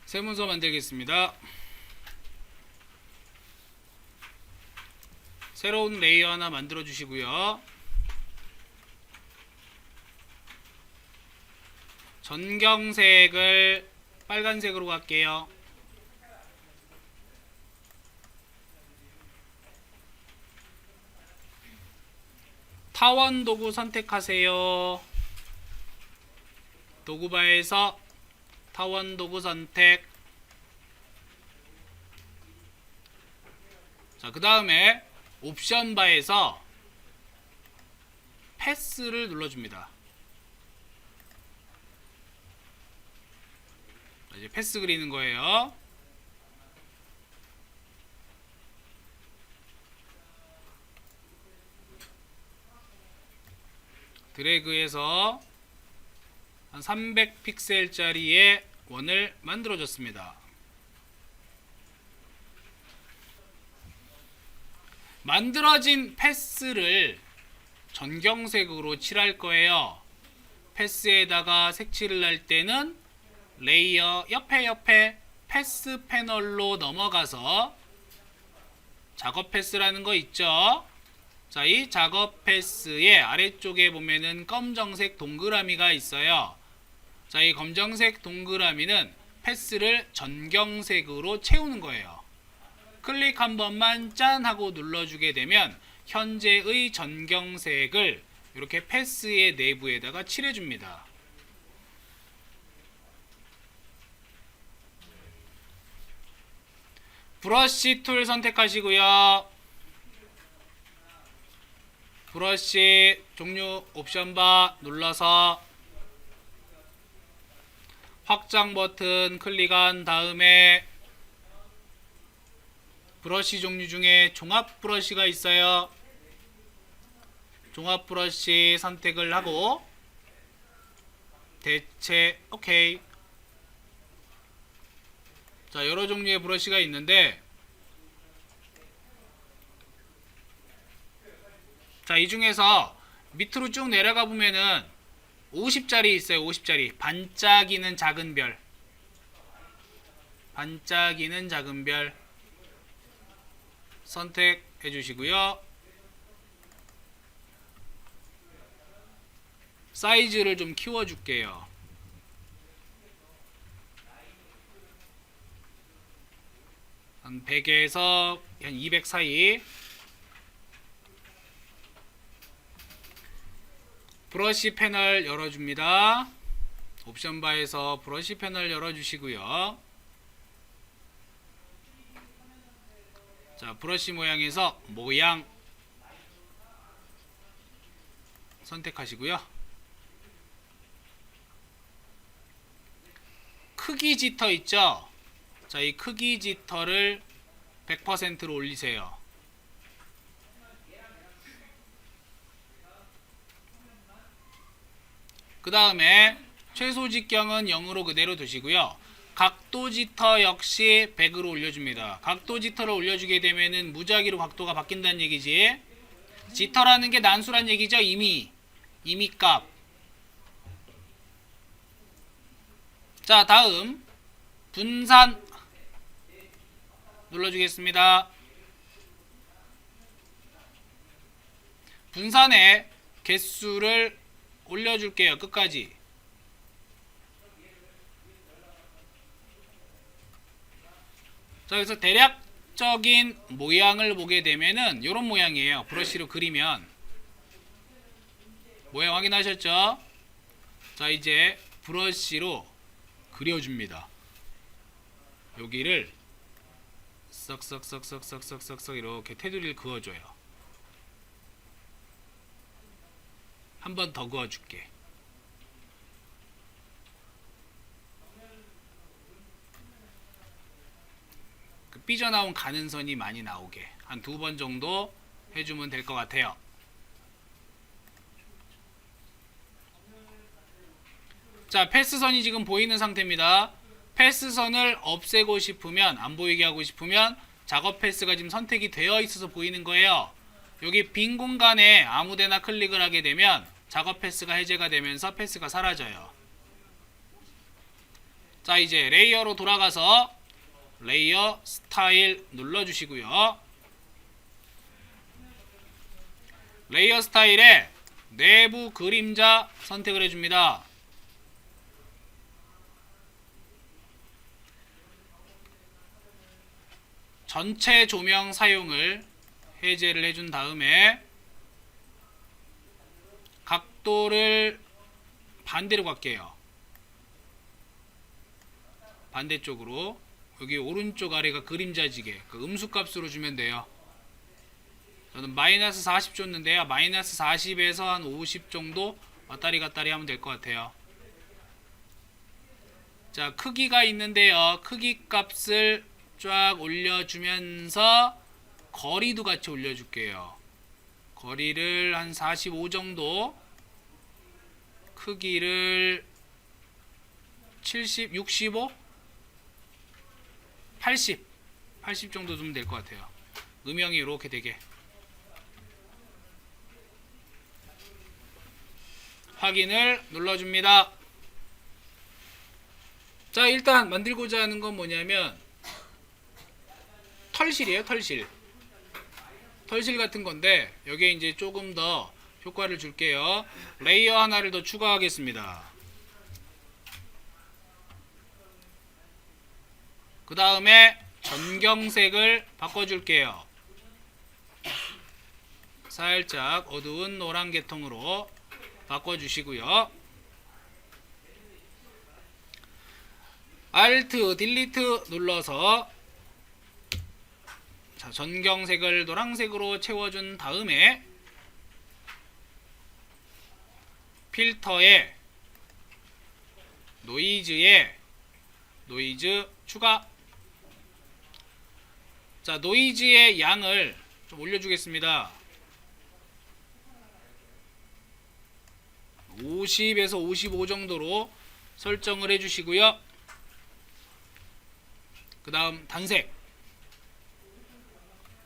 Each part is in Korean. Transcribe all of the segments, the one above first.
새 문서 만들겠습니다. 새로운 레이어 하나 만들어 주시고요. 전경색을 빨간색으로 갈게요. 타원 도구 선택하세요. 도구바에서 타원 도구 선택. 자, 그 다음에 옵션 바에서 패스를 눌러줍니다. 이제 패스 그리는 거예요. 드래그해서 한 300픽셀짜리의 원을 만들어줬습니다. 만들어진 패스를 전경색으로 칠할 거예요. 패스에다가 색칠을 할 때는 레이어 옆에 패스 패널로 넘어가서 작업 패스라는 거 있죠. 자, 이 작업 패스의 아래쪽에 보면은 검정색 동그라미가 있어요. 자, 이 검정색 동그라미는 패스를 전경색으로 채우는 거예요. 클릭 한 번만 짠 하고 눌러주게 되면 현재의 전경색을 이렇게 패스의 내부에다가 칠해줍니다. 브러쉬 툴 선택하시고요. 브러쉬 종류 옵션 바 눌러서 확장 버튼 클릭한 다음에 브러쉬 종류 중에 종합 브러쉬가 있어요. 종합 브러쉬 선택을 하고 대체 오케이. 자, 여러 종류의 브러쉬가 있는데, 자, 이 중에서 밑으로 쭉 내려가 보면은 50짜리 있어요. 50짜리 반짝이는 작은 별, 반짝이는 작은 별 선택해 주시고요. 사이즈를 좀 키워 줄게요. 한 100에서 한 200 사이. 브러쉬 패널 열어줍니다. 옵션 바에서 브러쉬 패널 열어주시고요. 자, 브러쉬 모양에서 모양 선택하시고요. 크기 지터 있죠? 자, 이 크기 지터를 100%로 올리세요. 그 다음에 최소 직경은 0으로 그대로 두시고요. 각도 지터 역시 100으로 올려줍니다. 각도 지터를 올려주게 되면은 무작위로 각도가 바뀐다는 얘기지. 지터라는 게 난수란 얘기죠. 이미 값. 자, 다음 분산 눌러주겠습니다. 분산의 개수를 올려줄게요. 끝까지. 자, 그래서 대략적인 모양을 보게 되면은 이런 모양이에요. 브러쉬로 그리면 모양 확인하셨죠? 자, 이제 브러쉬로 그려줍니다. 여기를 썩썩썩썩썩썩썩 이렇게 테두리를 그어줘요. 한 번 더 그어줄게. 그 삐져나온 가는선이 많이 나오게 한 2번 정도 해주면 될 것 같아요. 자, 패스선이 지금 보이는 상태입니다. 패스선을 없애고 싶으면, 안 보이게 하고 싶으면 작업 패스가 지금 선택이 되어 있어서 보이는 거예요. 여기 빈 공간에 아무데나 클릭을 하게 되면 작업 패스가 해제가 되면서 패스가 사라져요. 자, 이제 레이어로 돌아가서 레이어 스타일 눌러주시고요. 레이어 스타일에 내부 그림자 선택을 해줍니다. 전체 조명 사용을 해제를 해준 다음에 각도를 반대로 갈게요. 반대쪽으로. 여기 오른쪽 아래가 그림자지게 그 음수값으로 주면 돼요. 저는 마이너스 40 줬는데요. 마이너스 40에서 한 50 정도 왔다리 갔다리 하면 될 것 같아요. 자, 크기가 있는데요. 크기 값을 쫙 올려주면서 거리도 같이 올려줄게요. 거리를 한 45 정도, 크기를 70, 65, 80 정도 두면 될 것 같아요. 음영이 이렇게 되게. 확인을 눌러줍니다. 자, 일단 만들고자 하는 건 뭐냐면 털실이에요. 털실 같은 건데 여기에 이제 조금 더 효과를 줄게요. 레이어 하나를 더 추가하겠습니다. 그 다음에 전경색을 바꿔줄게요. 살짝 어두운 노란 계통으로 바꿔주시고요. Alt, Delete 눌러서 자, 전경색을 노란색으로 채워준 다음에 필터에 노이즈 추가. 자, 노이즈의 양을 좀 올려주겠습니다. 50에서 55 정도로 설정을 해주시고요. 그 다음 단색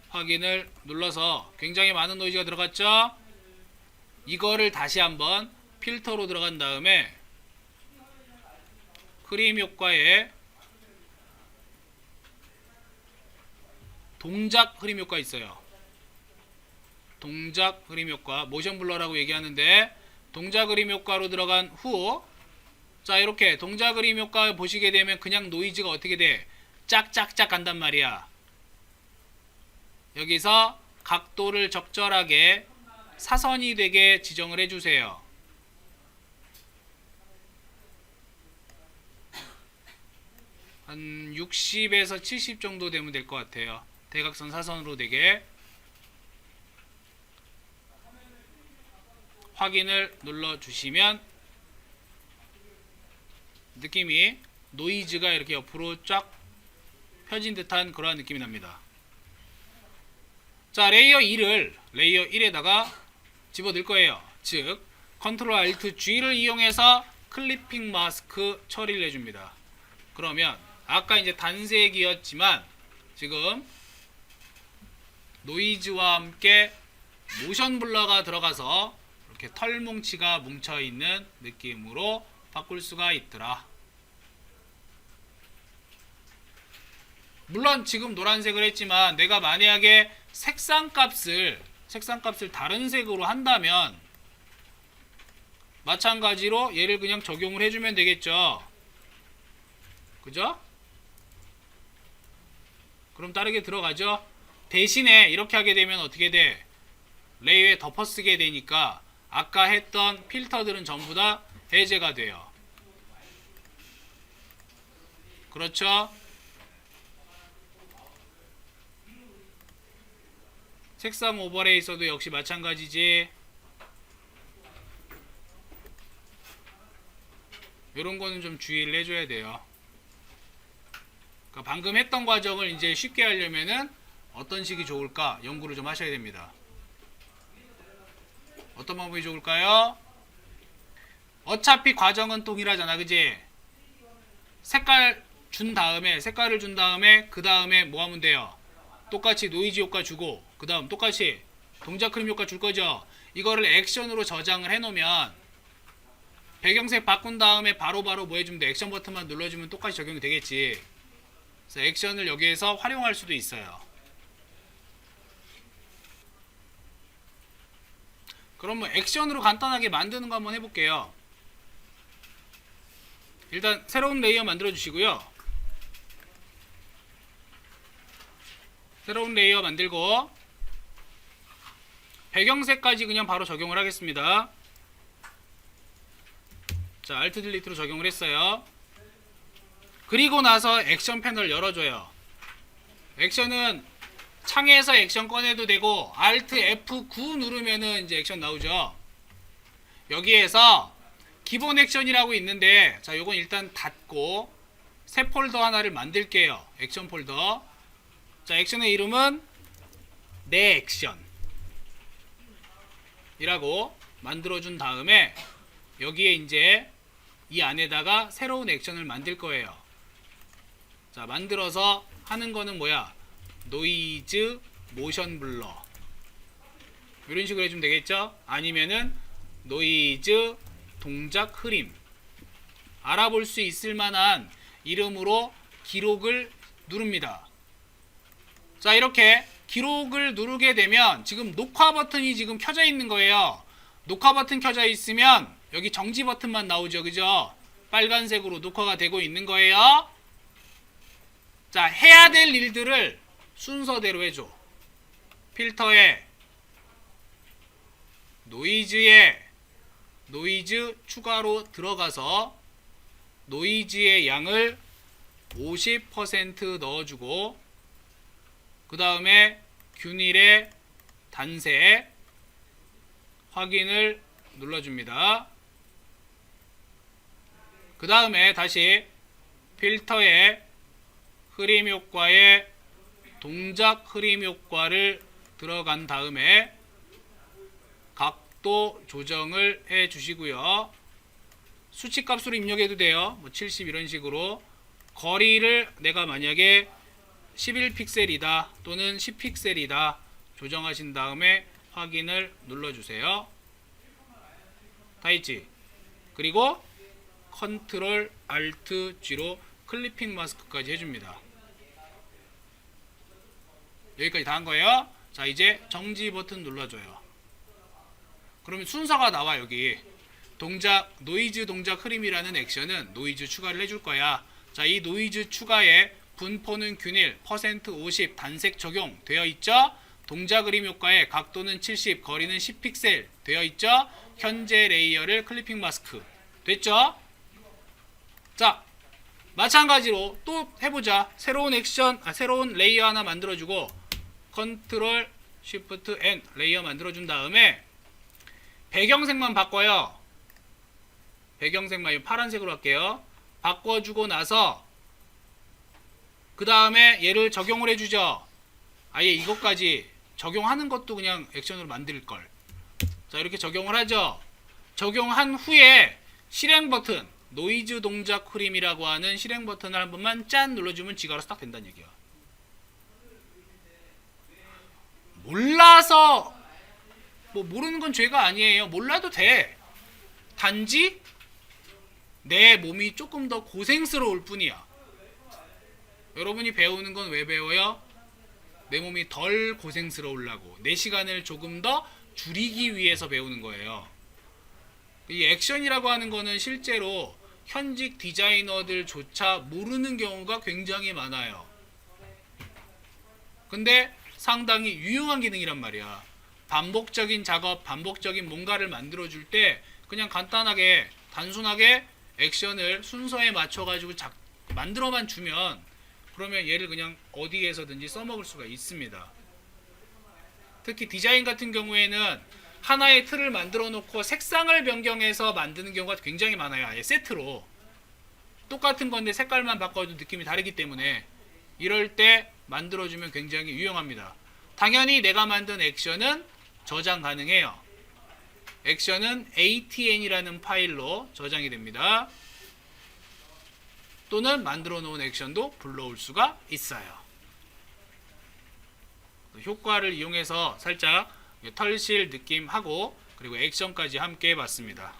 확인을 눌러서 굉장히 많은 노이즈가 들어갔죠. 이거를 다시 한번 필터로 들어간 다음에 흐림 효과에 동작 흐림 효과 있어요. 동작 흐림 효과, 모션 블러라고 얘기하는데 동작 흐림 효과로 들어간 후, 자, 이렇게 동작 흐림 효과 보시게 되면 그냥 노이즈가 어떻게 돼? 짝짝짝 간단 말이야. 여기서 각도를 적절하게 사선이 되게 지정을 해주세요. 한 60에서 70 정도 되면 될 것 같아요. 대각선 사선으로 되게. 확인을 눌러주시면 느낌이 노이즈가 이렇게 옆으로 쫙 펴진 듯한 그러한 느낌이 납니다. 자, 레이어 1에다가 집어넣을 거예요. 즉 컨트롤 알트 G를 이용해서 클리핑 마스크 처리를 해줍니다. 그러면 아까 이제 단색이었지만 지금 노이즈와 함께 모션 블러가 들어가서 이렇게 털뭉치가 뭉쳐있는 느낌으로 바꿀 수가 있더라. 물론 지금 노란색을 했지만 내가 만약에 색상값을 다른 색으로 한다면 마찬가지로 얘를 그냥 적용을 해주면 되겠죠. 그죠? 그럼 다르게 들어가죠. 대신에 이렇게 하게 되면 어떻게 돼? 레이어에 덮어쓰게 되니까 아까 했던 필터들은 전부 다 해제가 돼요. 그렇죠? 색상 오버레이서도 역시 마찬가지지. 이런 거는 좀 주의를 해줘야 돼요. 그러니까 방금 했던 과정을 이제 쉽게 하려면은 어떤 식이 좋을까 연구를 좀 하셔야 됩니다. 어떤 방법이 좋을까요? 어차피 과정은 동일하잖아, 그지? 색깔을 준 다음에 그 다음에 뭐 하면 돼요? 똑같이 노이즈 효과 주고 그 다음 똑같이 동작 흐림 효과 줄 거죠. 이거를 액션으로 저장을 해 놓으면 배경색 바꾼 다음에 바로바로 뭐 해주면 돼? 액션 버튼만 눌러주면 똑같이 적용이 되겠지. 그래서 액션을 여기에서 활용할 수도 있어요. 그럼 뭐 액션으로 간단하게 만드는 거 한번 해볼게요. 일단 새로운 레이어 만들어 주시고요. 새로운 레이어 만들고 배경색까지 그냥 바로 적용을 하겠습니다. 자, Alt 딜리트로 적용을 했어요. 그리고 나서 액션 패널 열어줘요. 액션은 창에서 액션 꺼내도 되고 Alt F9 누르면은 이제 액션 나오죠. 여기에서 기본 액션이라고 있는데, 자, 요건 일단 닫고 새 폴더 하나를 만들게요. 액션 폴더. 자, 액션의 이름은 내 액션 이라고 만들어준 다음에 여기에 이제 이 안에다가 새로운 액션을 만들 거예요. 자, 만들어서 하는 거는 뭐야? 노이즈 모션 블러 이런 식으로 해주면 되겠죠? 아니면은 노이즈 동작 흐림, 알아볼 수 있을 만한 이름으로 기록을 누릅니다. 자, 이렇게 기록을 누르게 되면 지금 녹화 버튼이 지금 켜져 있는 거예요. 녹화 버튼 켜져 있으면 여기 정지 버튼만 나오죠, 그죠? 빨간색으로 녹화가 되고 있는 거예요. 자, 해야 될 일들을 순서대로 해줘. 필터에 노이즈에 노이즈 추가로 들어가서 노이즈의 양을 50% 넣어주고, 그 다음에 균일의 단세 확인을 눌러줍니다. 그 다음에 다시 필터에 흐림 효과에 동작 흐림 효과를 들어간 다음에 각도 조정을 해 주시고요. 수치값으로 입력해도 돼요. 뭐 70 이런 식으로. 거리를 내가 만약에 11픽셀이다 또는 10픽셀이다 조정하신 다음에 확인을 눌러주세요. 다 있지? 그리고 컨트롤 알트 G로 클리핑 마스크까지 해줍니다. 여기까지 다 한 거예요. 자, 이제 정지 버튼 눌러줘요. 그러면 순서가 나와. 여기 동작 노이즈 동작 흐림이라는 액션은 노이즈 추가를 해줄 거야. 자, 이 노이즈 추가에 분포는 균일, %50 단색 적용 되어 있죠. 동작 흐림 효과에 각도는 70, 거리는 10픽셀 되어 있죠. 현재 레이어를 클리핑 마스크 됐죠. 자, 마찬가지로 또 해보자. 새로운 액션, 새로운 레이어 하나 만들어주고 컨트롤 쉬프트 N 레이어 만들어준 다음에 배경색만 바꿔요. 배경색만 파란색으로 할게요. 바꿔주고 나서 그 다음에 얘를 적용을 해주죠. 아예 이것까지 적용하는 것도 그냥 액션으로 만들걸. 자, 이렇게 적용을 하죠. 적용한 후에 실행 버튼 노이즈 동작 흐림이라고 하는 실행 버튼을 한 번만 짠 눌러주면 지가 알아서 딱 된다는 얘기야. 몰라서 뭐 모르는 건 죄가 아니에요. 몰라도 돼. 단지 내 몸이 조금 더 고생스러울 뿐이야. 여러분이 배우는 건 왜 배워요? 내 몸이 덜 고생스러우려고, 내 시간을 조금 더 줄이기 위해서 배우는 거예요. 이 액션이라고 하는 거는 실제로 현직 디자이너들조차 모르는 경우가 굉장히 많아요. 근데 상당히 유용한 기능이란 말이야. 반복적인 작업, 반복적인 뭔가를 만들어줄 때 그냥 간단하게 단순하게 액션을 순서에 맞춰가지고 만들어만 주면, 그러면 얘를 그냥 어디에서든지 써먹을 수가 있습니다. 특히 디자인 같은 경우에는 하나의 틀을 만들어 놓고 색상을 변경해서 만드는 경우가 굉장히 많아요. 아예 세트로 똑같은 건데 색깔만 바꿔도 느낌이 다르기 때문에 이럴 때 만들어주면 굉장히 유용합니다. 당연히 내가 만든 액션은 저장 가능해요. 액션은 ATN이라는 파일로 저장이 됩니다. 또는 만들어 놓은 액션도 불러올 수가 있어요. 효과를 이용해서 살짝 털실 느낌하고 그리고 액션까지 함께 해봤습니다.